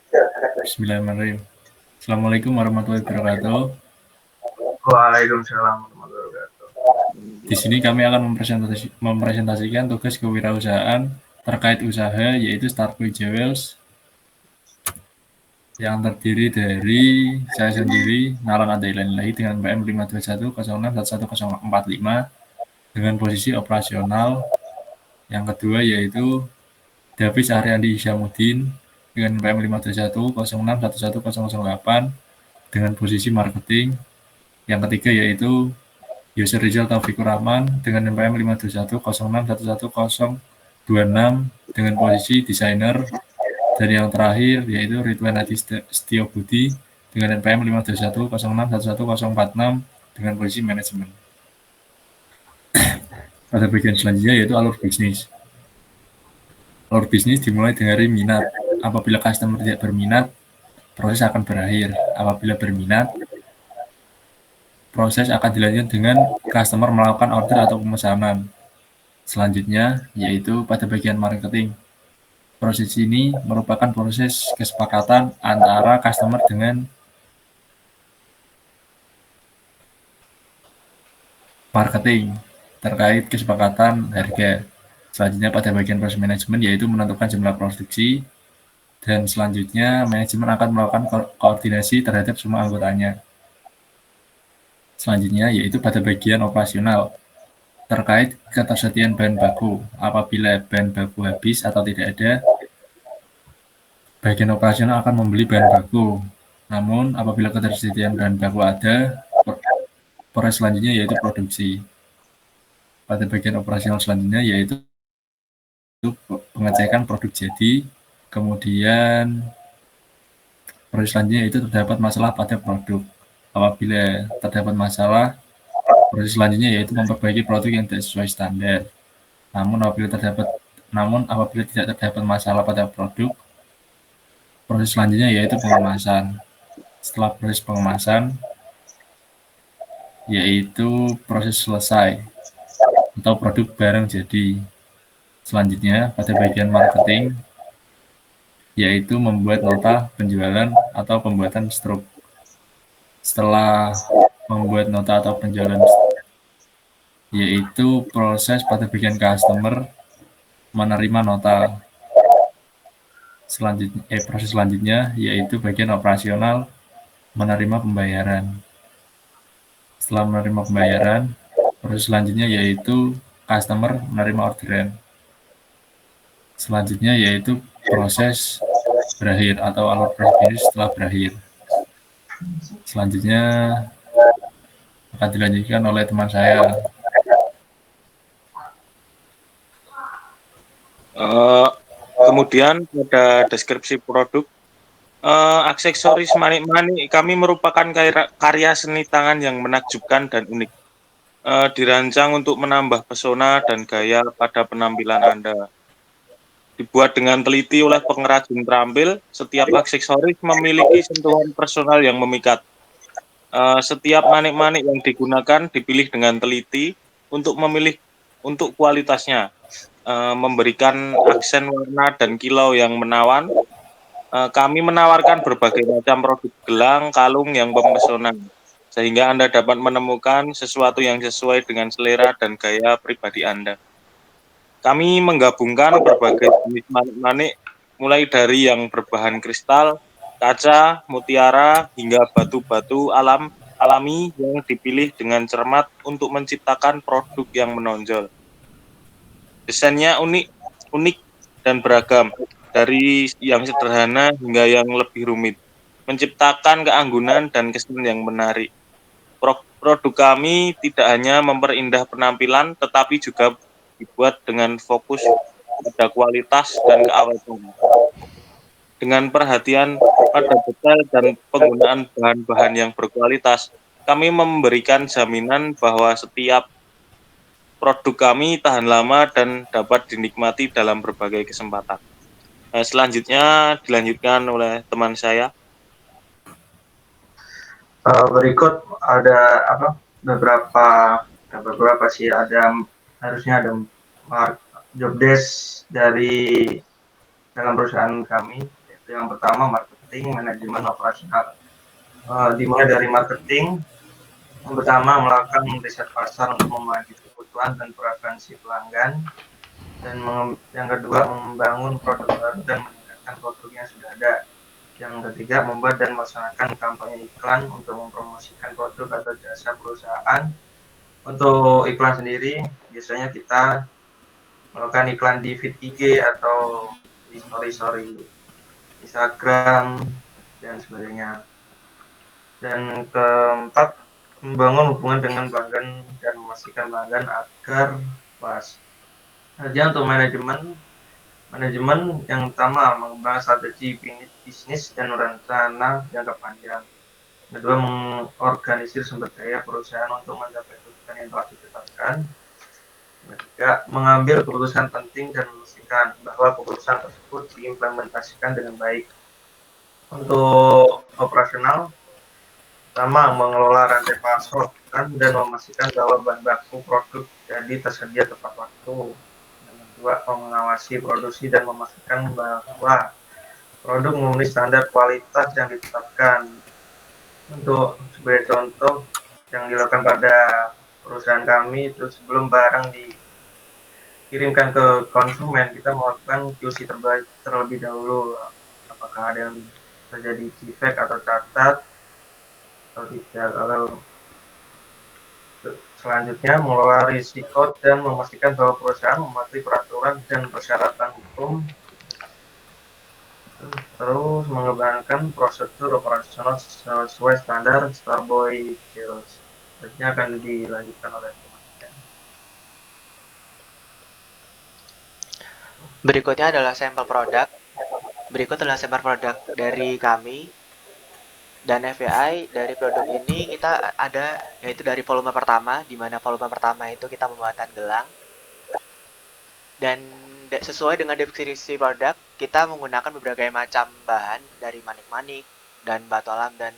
Bismillahirrahmanirrahim. Assalamualaikum warahmatullahi wabarakatuh. Waalaikumsalam warahmatullahi wabarakatuh. Di sini kami akan mempresentasikan tugas kewirausahaan terkait usaha, yaitu Starboy Jewels, yang terdiri dari saya sendiri, Nalan Adailanilai, dengan PM 521061145 dengan posisi operasional. Yang kedua yaitu Davis Aryandi Hisyamuddin dengan PM 521061108 dengan posisi marketing. Yang ketiga yaitu Yusir Rizal Taufikur Rahman dengan NPM 521061126 dengan posisi desainer. Dan yang terakhir yaitu Ridwan Hadi Setio Budi dengan NPM 521061146 dengan posisi manajemen. Pada bagian selanjutnya yaitu alur bisnis. Alur bisnis dimulai dari minat. Apabila customer tidak berminat, proses akan berakhir. Apabila berminat, proses akan dilanjutkan dengan customer melakukan order atau pemesanan. Selanjutnya yaitu pada bagian marketing. Proses ini merupakan proses kesepakatan antara customer dengan marketing terkait kesepakatan harga. Selanjutnya pada bagian proses manajemen yaitu menentukan jumlah produksi, dan selanjutnya manajemen akan melakukan koordinasi terhadap semua anggotanya. Selanjutnya yaitu pada bagian operasional terkait ketersediaan bahan baku. Apabila bahan baku habis atau tidak ada, bagian operasional akan membeli bahan baku. Namun apabila ketersediaan bahan baku ada, proses selanjutnya yaitu produksi. Pada bagian operasional selanjutnya yaitu pengecekan produk jadi, kemudian proses selanjutnya yaitu terdapat masalah pada produk. Apabila terdapat masalah, proses selanjutnya yaitu memperbaiki produk yang tidak sesuai standar. Namun apabila tidak terdapat masalah pada produk, proses selanjutnya yaitu pengemasan. Setelah proses pengemasan, yaitu proses selesai atau produk barang jadi. Selanjutnya pada bagian marketing yaitu membuat nota penjualan atau pembuatan struk. Setelah membuat nota atau penjualan, yaitu proses pada bagian customer menerima nota. Proses selanjutnya yaitu bagian operasional menerima pembayaran. Setelah menerima pembayaran, proses selanjutnya yaitu customer menerima orderan. Selanjutnya yaitu proses berakhir atau alur bisnis setelah berakhir. Selanjutnya akan dilanjutkan oleh teman saya. Kemudian pada deskripsi produk, aksesoris manik-manik kami merupakan karya seni tangan yang menakjubkan dan unik. Dirancang untuk menambah pesona dan gaya pada penampilan Anda. Dibuat dengan teliti oleh pengrajin terampil, setiap aksesoris memiliki sentuhan personal yang memikat. Setiap manik-manik yang digunakan dipilih dengan teliti untuk kualitasnya, memberikan aksen warna dan kilau yang menawan. Kami menawarkan berbagai macam produk gelang, kalung yang mempesona, sehingga Anda dapat menemukan sesuatu yang sesuai dengan selera dan gaya pribadi Anda. Kami menggabungkan berbagai jenis manik-manik, mulai dari yang berbahan kristal, kaca, mutiara, hingga batu-batu alami yang dipilih dengan cermat untuk menciptakan produk yang menonjol. Desainnya unik dan beragam, dari yang sederhana hingga yang lebih rumit, menciptakan keanggunan dan kesan yang menarik. Produk kami tidak hanya memperindah penampilan, tetapi juga dibuat dengan fokus pada kualitas dan keawetan. Dengan perhatian pada detail dan penggunaan bahan-bahan yang berkualitas, kami memberikan jaminan bahwa setiap produk kami tahan lama dan dapat dinikmati dalam berbagai kesempatan. Selanjutnya dilanjutkan oleh teman saya. Berikut ada beberapa sih, harusnya ada job desk dari dalam perusahaan kami. Yang pertama marketing, manajemen operasional. Dimulai dari marketing, yang pertama melakukan riset pasar untuk memahami kebutuhan dan preferensi pelanggan, dan yang kedua membangun produk baru dan meningkatkan produk yang sudah ada. Yang ketiga membuat dan melaksanakan kampanye iklan untuk mempromosikan produk atau jasa perusahaan. Untuk iklan sendiri biasanya kita melakukan iklan di feed IG atau di story Instagram dan sebagainya. Dan keempat, membangun hubungan dengan pelanggan dan memastikan pelanggan agar puas. Kemudian untuk manajemen yang utama mengembangkan strategi bisnis dan rencana jangka panjang. Kedua, mengorganisir sumber daya perusahaan untuk mencapai tujuan yang telah ditetapkan. Ketiga, mengambil keputusan penting dan memastikan bahwa keputusan tersebut diimplementasikan dengan baik. Untuk operasional, pertama, mengelola rantai pasokan dan memastikan bahwa bahan baku produk jadi tersedia tepat waktu. Yang kedua, mengawasi produksi dan memastikan bahwa produk memenuhi standar kualitas yang ditetapkan. Untuk sebagai contoh yang dilakukan pada perusahaan kami itu sebelum barang dikirimkan ke konsumen, kita melakukan QC terlebih dahulu, apakah ada yang terjadi defect atau cacat atau tidak. Lalu selanjutnya mengelola risiko dan memastikan bahwa perusahaan mematuhi peraturan dan persyaratan hukum. Terus mengembangkan prosedur operasional sesuai standar Starboy Heroes. Selanjutnya akan dilanjutkan oleh teman-teman. Berikutnya adalah sampel produk. Berikut adalah sampel produk dari kami dan FYI. Dari produk ini kita ada yaitu dari volume pertama, di mana volume pertama itu kita pembuatan gelang. Dan sesuai dengan deskripsi produk, kita menggunakan berbagai macam bahan dari manik-manik dan batu alam dan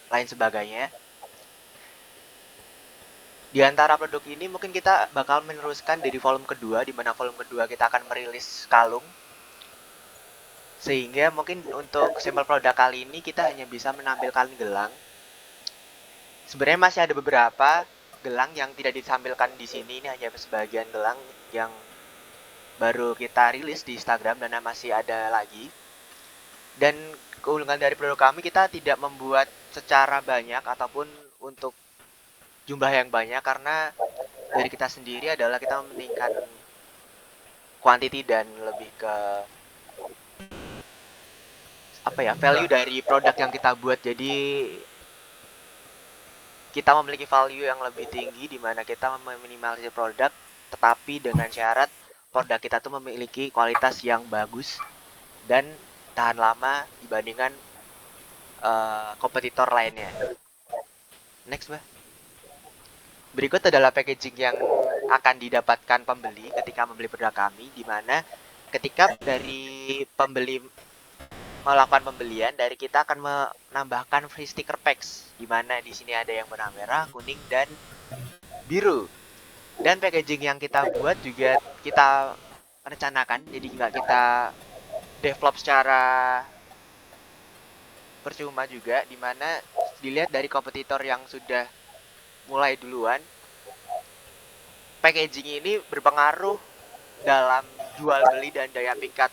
lain sebagainya. Di antara produk ini mungkin kita bakal meneruskan dari volume kedua, di mana volume kedua kita akan merilis kalung. Sehingga mungkin untuk sampel produk kali ini kita hanya bisa menampilkan gelang. Sebenarnya masih ada beberapa gelang yang tidak ditampilkan di sini, ini hanya sebagian gelang yang baru kita rilis di Instagram dan masih ada lagi. Dan keunggulan dari produk kami, kita tidak membuat secara banyak ataupun untuk jumlah yang banyak, karena dari kita sendiri adalah kita mementingkan quantity dan lebih ke value dari produk yang kita buat. Jadi kita memiliki value yang lebih tinggi, di mana kita meminimalisir produk, tetapi dengan syarat produk kita tuh memiliki kualitas yang bagus dan tahan lama dibandingkan kompetitor lainnya. Next, Mbak. Berikut adalah packaging yang akan didapatkan pembeli ketika membeli produk kami, di mana ketika dari pembeli melakukan pembelian, dari kita akan menambahkan free sticker packs, di mana di sini ada yang warna merah, kuning, dan biru. Dan packaging yang kita buat juga kita rencanakan, jadi nggak kita develop secara percuma juga, di mana dilihat dari kompetitor yang sudah mulai duluan, packaging ini berpengaruh dalam jual beli dan daya pikat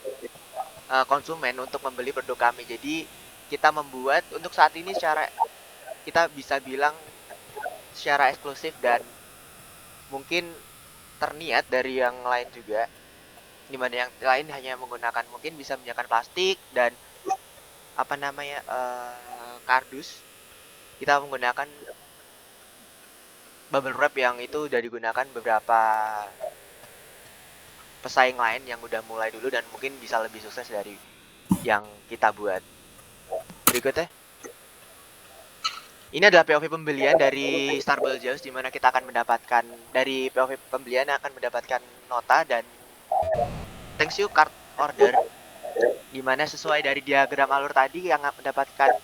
konsumen untuk membeli produk kami. Jadi kita membuat untuk saat ini secara, kita bisa bilang secara eksklusif dan mungkin terniat dari yang lain juga, dimana yang lain hanya menggunakan, mungkin bisa menggunakan plastik dan kardus. Kita menggunakan bubble wrap yang itu udah digunakan beberapa pesaing lain yang udah mulai dulu dan mungkin bisa lebih sukses dari yang kita buat. Berikutnya, ini adalah POV pembelian dari Starboy Heroes, di mana kita akan mendapatkan dari POV pembelian akan mendapatkan nota dan thanks you card order, di mana sesuai dari diagram alur tadi yang mendapatkan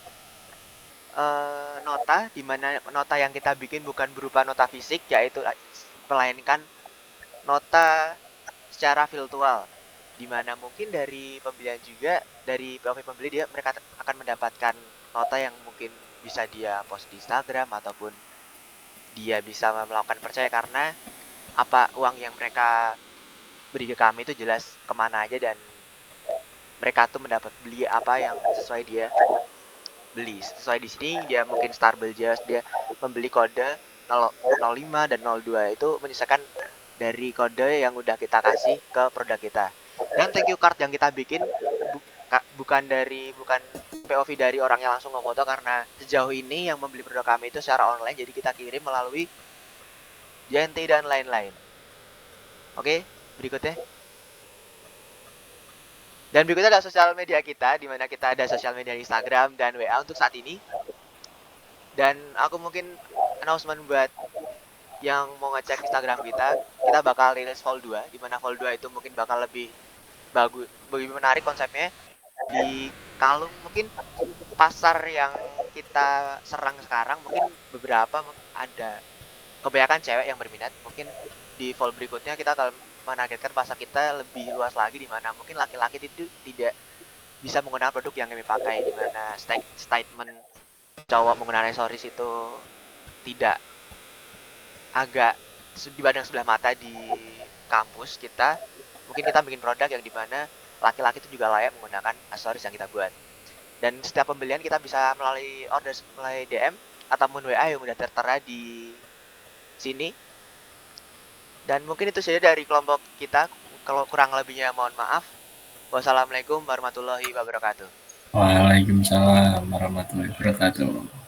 nota, di mana nota yang kita bikin bukan berupa nota fisik, yaitu melainkan nota secara virtual. Dimana mungkin dari pembelian juga, dari POV pembeli mereka akan mendapatkan nota yang mungkin bisa dia post di Instagram, ataupun dia bisa melakukan percaya karena apa uang yang mereka beri ke kami itu jelas kemana aja, dan mereka tuh mendapat beli apa yang sesuai dia beli. Sesuai di sini dia mungkin Starbucks, dia membeli kode 05 dan 02 itu menyisakan dari kode yang udah kita kasih ke produk kita. Dan thank you card yang kita bikin bukan POV dari orang yang langsung ngefoto, karena sejauh ini yang membeli produk kami itu secara online, jadi kita kirim melalui JNT dan lain-lain. Oke, berikutnya. Dan berikutnya adalah sosial media kita, di mana kita ada sosial media Instagram dan WA untuk saat ini. Dan aku mungkin announcement buat yang mau ngecek Instagram kita bakal rilis Vol 2, di mana Vol 2 itu mungkin bakal lebih bagus, lebih menarik konsepnya. Di kalung mungkin pasar yang kita serang sekarang, mungkin beberapa ada kebanyakan cewek yang berminat. Mungkin di Vol berikutnya kita akan menargetkan pasar kita lebih luas lagi, di mana mungkin laki-laki itu tidak bisa menggunakan produk yang kami pakai, di mana statement cowok menggunakan aksesoris itu tidak agak dipandang sebelah mata di kampus kita. Mungkin kita bikin produk yang dimana laki-laki itu juga layak menggunakan aksesoris yang kita buat. Dan setiap pembelian kita bisa melalui order melalui DM ataupun WA yang udah tertera di sini. Dan mungkin itu saja dari kelompok kita. Kalau kurang lebihnya mohon maaf. Wassalamualaikum warahmatullahi wabarakatuh. Waalaikumsalam warahmatullahi wabarakatuh.